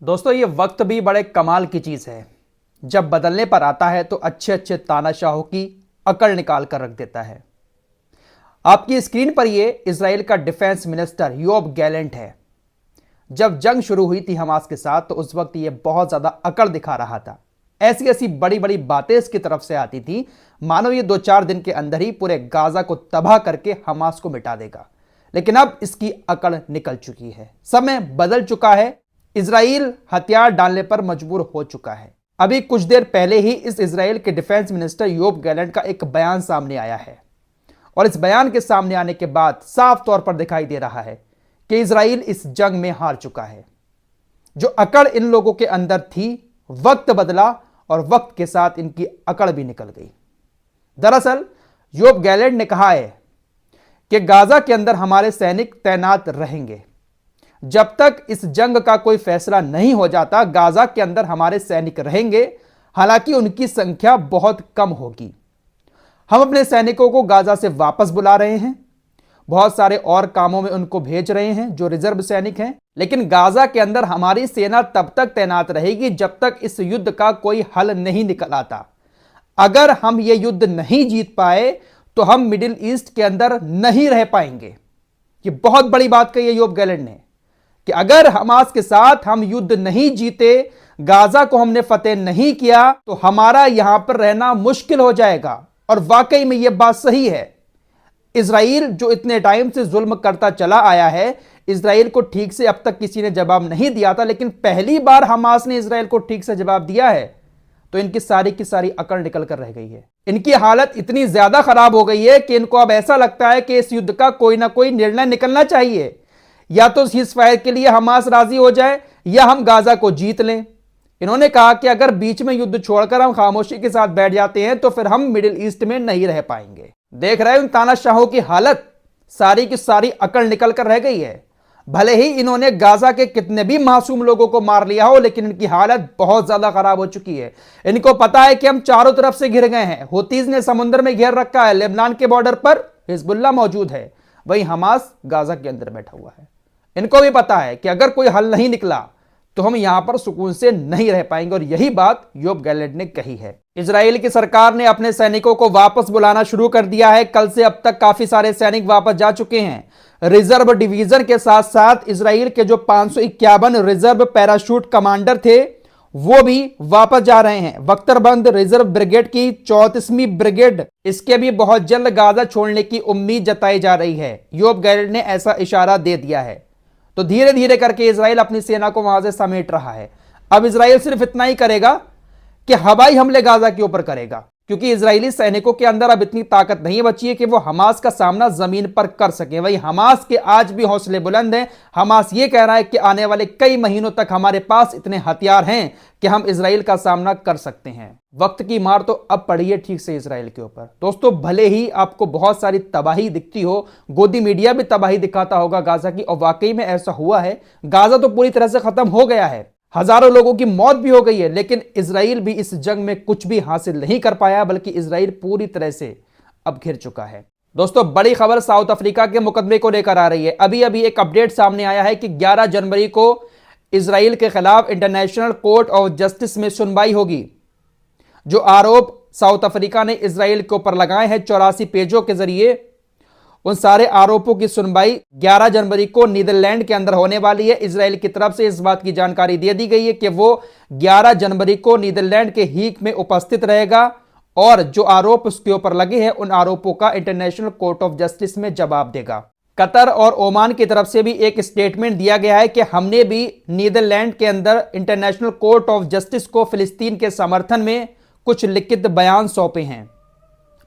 दोस्तों, ये वक्त भी बड़े कमाल की चीज है। जब बदलने पर आता है तो अच्छे अच्छे तानाशाहों की अकड़ निकाल कर रख देता है। आपकी स्क्रीन पर ये इजराइल का डिफेंस मिनिस्टर योब गैलेंट है। जब जंग शुरू हुई थी हमास के साथ तो उस वक्त ये बहुत ज्यादा अकड़ दिखा रहा था। ऐसी ऐसी बड़ी बड़ी बातें इसकी तरफ से आती थी मानो ये 2-4 दिन के अंदर ही पूरे गाजा को तबाह करके हमास को मिटा देगा। लेकिन अब इसकी अकड़ निकल चुकी है, समय बदल चुका है। इजराइल हथियार डालने पर मजबूर हो चुका है। अभी कुछ देर पहले ही इस इजराइल के डिफेंस मिनिस्टर योब गैलेंट का एक बयान सामने आया है और इस बयान के सामने आने के बाद साफ तौर पर दिखाई दे रहा है कि इजराइल इस जंग में हार चुका है। जो अकड़ इन लोगों के अंदर थी, वक्त बदला और वक्त के साथ इनकी अकड़ भी निकल गई। दरअसल योब गैलेंट ने कहा है कि गाजा के अंदर हमारे सैनिक तैनात रहेंगे। जब तक इस जंग का कोई फैसला नहीं हो जाता, गाजा के अंदर हमारे सैनिक रहेंगे। हालांकि उनकी संख्या बहुत कम होगी। हम अपने सैनिकों को गाजा से वापस बुला रहे हैं, बहुत सारे और कामों में उनको भेज रहे हैं जो रिजर्व सैनिक हैं। लेकिन गाजा के अंदर हमारी सेना तब तक तैनात रहेगी जब तक इस युद्ध का कोई हल नहीं निकल आता। अगर हम ये युद्ध नहीं जीत पाए तो हम मिडिल ईस्ट के अंदर नहीं रह पाएंगे। ये बहुत बड़ी बात कही है योब गैलेंट ने कि अगर हमास के साथ हम युद्ध नहीं जीते, गाजा को हमने फतेह नहीं किया तो हमारा यहां पर रहना मुश्किल हो जाएगा। और वाकई में यह बात सही है। इजराइल जो इतने टाइम से जुल्म करता चला आया है, इजराइल को ठीक से अब तक किसी ने जवाब नहीं दिया था, लेकिन पहली बार हमास ने इजराइल को ठीक से जवाब दिया है तो इनकी सारी की सारी अकड़ निकल कर रह गई है। इनकी हालत इतनी ज्यादा खराब हो गई है कि इनको अब ऐसा लगता है कि इस युद्ध का कोई ना कोई निर्णय निकलना चाहिए। या तो सीज़फायर के लिए हमास राजी हो जाए या हम गाजा को जीत लें। इन्होंने कहा कि अगर बीच में युद्ध छोड़कर हम खामोशी के साथ बैठ जाते हैं तो फिर हम मिडिल ईस्ट में नहीं रह पाएंगे। देख रहे हैं उन तानाशाहों की हालत, सारी की सारी अकड़ निकल कर रह गई है। भले ही इन्होंने गाजा के कितने भी मासूम लोगों को मार लिया हो, लेकिन इनकी हालत बहुत ज्यादा खराब हो चुकी है। इनको पता है कि हम चारों तरफ से घिर गए हैं। हुतीज ने समुद्र में घेर रखा है, लेबनान के बॉर्डर पर हिजबुल्लाह मौजूद है, वहीं हमास गाजा के अंदर बैठा हुआ है। इनको भी पता है कि अगर कोई हल नहीं निकला तो हम यहां पर सुकून से नहीं रह पाएंगे। और यही बात योब गैलेंट ने कही है। इजराइल की सरकार ने अपने सैनिकों को वापस बुलाना शुरू कर दिया है। कल से अब तक काफी सारे सैनिक वापस जा चुके हैं। रिजर्व डिवीजन के साथ साथ इजराइल के जो 551 रिजर्व पैराशूट कमांडर थे वो भी वापस जा रहे हैं। बख्तरबंद रिजर्व ब्रिगेड की 34वीं ब्रिगेड, इसके भी बहुत जल्द गाजा छोड़ने की उम्मीद जताई जा रही है। योब गैलेंट ने ऐसा इशारा दे दिया है। तो धीरे धीरे करके इजराइल अपनी सेना को वहां से समेट रहा है। अब इजराइल सिर्फ इतना ही करेगा कि हवाई हमले गाजा के ऊपर करेगा, क्योंकि इजरायली सैनिकों के अंदर अब इतनी ताकत नहीं बची है कि वो हमास का सामना जमीन पर कर सके। वही हमास के आज भी हौसले बुलंद हैं। हमास ये कह रहा है कि आने वाले कई महीनों तक हमारे पास इतने हथियार हैं कि हम इजराइल का सामना कर सकते हैं। वक्त की मार तो अब पड़ी है ठीक से इजराइल के ऊपर। दोस्तों, भले ही आपको बहुत सारी तबाही दिखती हो, गोदी मीडिया भी तबाही दिखाता होगा गाजा की, और वाकई में ऐसा हुआ है। गाजा तो पूरी तरह से खत्म हो गया है, हजारों लोगों की मौत भी हो गई है, लेकिन इजराइल भी इस जंग में कुछ भी हासिल नहीं कर पाया, बल्कि इजराइल पूरी तरह से अब घिर चुका है। दोस्तों, बड़ी खबर साउथ अफ्रीका के मुकदमे को लेकर आ रही है। अभी अभी एक अपडेट सामने आया है कि 11 जनवरी को इजराइल के खिलाफ इंटरनेशनल कोर्ट ऑफ जस्टिस में सुनवाई होगी। जो आरोप साउथ अफ्रीका ने इजराइल के ऊपर लगाए हैं 84 पेजों के जरिए, उन सारे आरोपों की सुनवाई 11 जनवरी को नीदरलैंड के अंदर होने वाली है। इजराइल की तरफ से इस बात की जानकारी दे दी गई है कि वो 11 जनवरी को नीदरलैंड के हीग में उपस्थित रहेगा और जो आरोप उसके ऊपर लगे हैं उन आरोपों का इंटरनेशनल कोर्ट ऑफ जस्टिस में जवाब देगा। कतर और ओमान की तरफ से भी एक स्टेटमेंट दिया गया है कि हमने भी नीदरलैंड के अंदर इंटरनेशनल कोर्ट ऑफ जस्टिस को फिलिस्तीन के समर्थन में कुछ लिखित बयान सौंपे हैं।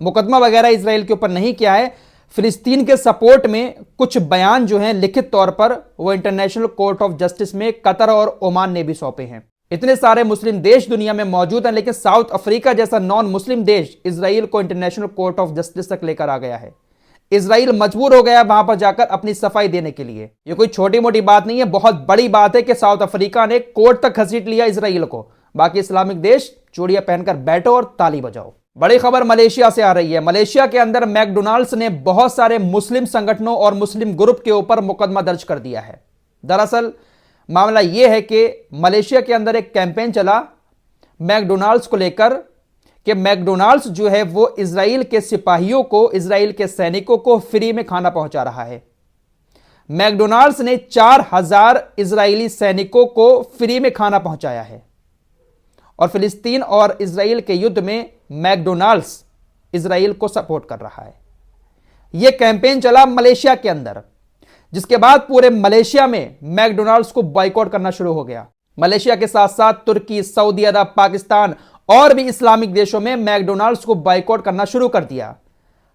मुकदमा वगैरह इजराइल के ऊपर नहीं किया है, फिलिस्तीन के सपोर्ट में कुछ बयान जो हैं लिखित तौर पर वो इंटरनेशनल कोर्ट ऑफ जस्टिस में कतर और ओमान ने भी सौंपे हैं। इतने सारे मुस्लिम देश दुनिया में मौजूद हैं, लेकिन साउथ अफ्रीका जैसा नॉन मुस्लिम देश इजराइल को इंटरनेशनल कोर्ट ऑफ जस्टिस तक लेकर आ गया है। इजराइल मजबूर हो गया वहां पर जाकर अपनी सफाई देने के लिए। ये कोई छोटी मोटी बात नहीं है, बहुत बड़ी बात है कि साउथ अफ्रीका ने कोर्ट तक घसीट लिया इजराइल को। बाकी इस्लामिक देश चूड़ियां पहनकर बैठो और ताली बजाओ। बड़ी खबर मलेशिया से आ रही है। मलेशिया के अंदर मैकडोनाल्ड्स ने बहुत सारे मुस्लिम संगठनों और मुस्लिम ग्रुप के ऊपर मुकदमा दर्ज कर दिया है। दरअसल मामला यह है कि मलेशिया के अंदर एक कैंपेन चला मैकडोनाल्ड्स को लेकर कि मैकडोनाल्ड्स जो है वो इजराइल के सिपाहियों को, इजराइल के सैनिकों को फ्री में खाना पहुंचा रहा है। मैकडोनाल्ड्स ने 4000 इजरायली सैनिकों को फ्री में खाना पहुंचाया है और फिलिस्तीन और इजराइल के युद्ध में मैकडोनाल्ड्स इजराइल को सपोर्ट कर रहा है। यह कैंपेन चला मलेशिया के अंदर, जिसके बाद पूरे मलेशिया में मैकडोनाल्ड्स को बॉयकॉट करना शुरू हो गया। मलेशिया के साथ साथ तुर्की, सऊदी अरब, पाकिस्तान और भी इस्लामिक देशों में मैकडोनाल्ड्स को बॉयकॉट करना शुरू कर दिया।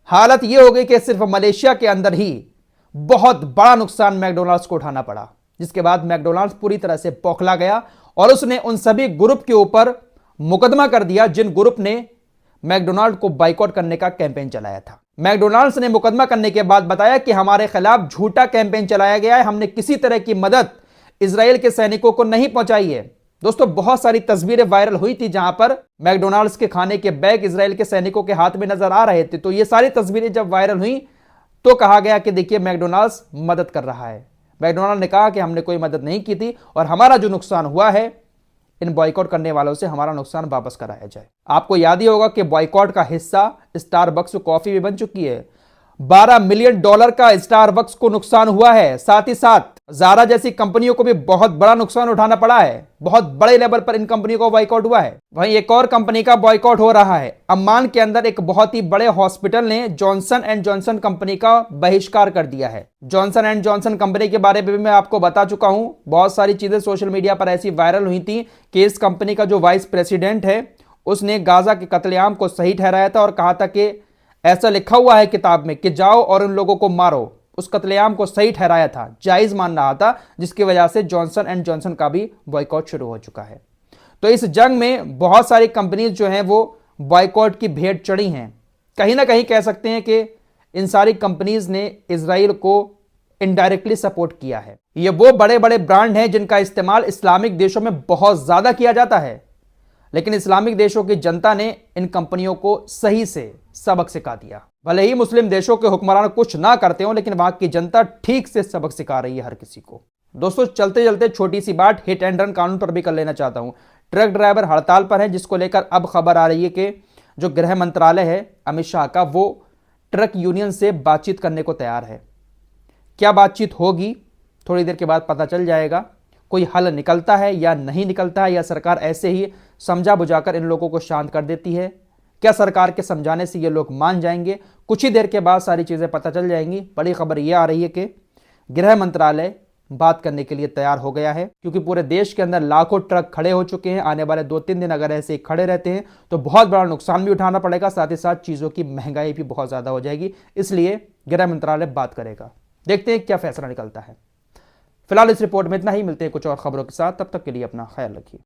हालत यह हो गई कि सिर्फ मलेशिया के अंदर ही बहुत बड़ा नुकसान मैकडोनाल्ड्स को उठाना पड़ा, जिसके बाद मैकडोनाल्ड्स पूरी तरह से बौखला गया और उसने उन सभी ग्रुप के ऊपर मुकदमा कर दिया जिन ग्रुप ने मैकडोनाल्ड को बाइकआउट करने का कैंपेन चलाया था। मैकडोनाल्ड्स ने मुकदमा करने के बाद बताया कि हमारे खिलाफ झूठा कैंपेन चलाया गया है, हमने किसी तरह की मदद इजराइल के सैनिकों को नहीं पहुंचाई है। दोस्तों, बहुत सारी तस्वीरें वायरल हुई थी जहां पर मैकडोनाल्ड्स के खाने के बैग इजराइल के सैनिकों के हाथ में नजर आ रहे थे। तो ये सारी तस्वीरें जब वायरल हुई तो कहा गया कि देखिए मैकडोनाल्ड्स मदद कर रहा है। मैकडोनाल्ड ने कहा कि हमने कोई मदद नहीं की थी और हमारा जो नुकसान हुआ है इन बॉयकॉट करने वालों से हमारा नुकसान वापस कराया जाए। आपको याद ही होगा कि बॉयकॉट का हिस्सा स्टारबक्स कॉफी भी बन चुकी है। $12 मिलियन का स्टारबक्स को नुकसान हुआ है। साथ ही साथ ज़ारा जैसी कंपनियों को भी बहुत बड़ा नुकसान उठाना पड़ा है। बहुत बड़े लेवल पर इन कंपनियों का बॉयकॉट हुआ है। वहीं एक और कंपनी का बॉयकॉट हो रहा है। अम्मान के अंदर एक बहुत ही बड़े हॉस्पिटल ने जॉनसन एंड जॉनसन कंपनी का बहिष्कार कर दिया है। जॉनसन एंड जॉनसन कंपनी के बारे में मैं आपको बता चुका हूं। बहुत सारी चीजें सोशल मीडिया पर ऐसी वायरल हुई थी कि इस कंपनी का जो वाइस प्रेसिडेंट है उसने गाजा के कत्लेआम को सही ठहराया था और कहा था कि ऐसा लिखा हुआ है किताब में कि जाओ और उन लोगों को मारो। उस कत्लेआम को सही ठहराया था, जायज मान रहा था, जिसकी वजह से जॉनसन एंड जॉनसन का भी बॉयकॉट शुरू हो चुका है। तो इस जंग में बहुत सारी कंपनीज जो हैं वो बॉयकॉट की भेंट चढ़ी हैं। कहीं ना कहीं कह सकते हैं कि इन सारी कंपनीज ने इजराइल को इनडायरेक्टली सपोर्ट किया है। ये वो बड़े बड़े ब्रांड हैं जिनका इस्तेमाल इस्लामिक देशों में बहुत ज्यादा किया जाता है, लेकिन इस्लामिक देशों की जनता ने इन कंपनियों को सही से सबक सिखा दिया। भले ही मुस्लिम देशों के हुक्मरान कुछ ना करते हो, लेकिन वहां की जनता ठीक से सबक सिखा रही है हर किसी को। दोस्तों, चलते चलते छोटी सी बात हिट एंड रन कानून पर भी कर लेना चाहता हूं। ट्रक ड्राइवर हड़ताल पर है, जिसको लेकर अब खबर आ रही है कि जो गृह मंत्रालय है अमित शाह का, वो ट्रक यूनियन से बातचीत करने को तैयार है। क्या बातचीत होगी थोड़ी देर के बाद पता चल जाएगा। कोई हल निकलता है या नहीं निकलता है, या सरकार ऐसे ही समझा बुझाकर इन लोगों को शांत कर देती है। क्या सरकार के समझाने से ये लोग मान जाएंगे? कुछ ही देर के बाद सारी चीजें पता चल जाएंगी। बड़ी खबर यह आ रही है कि गृह मंत्रालय बात करने के लिए तैयार हो गया है, क्योंकि पूरे देश के अंदर लाखों ट्रक खड़े हो चुके हैं। आने वाले 2-3 दिन अगर ऐसे खड़े रहते हैं तो बहुत बड़ा नुकसान भी उठाना पड़ेगा, साथ ही साथ चीजों की महंगाई भी बहुत ज्यादा हो जाएगी। इसलिए गृह मंत्रालय बात करेगा। देखते हैं क्या फैसला निकलता है। फिलहाल इस रिपोर्ट में इतना ही। मिलते हैं कुछ और खबरों के साथ, तब तक के लिए अपना ख्याल रखिए।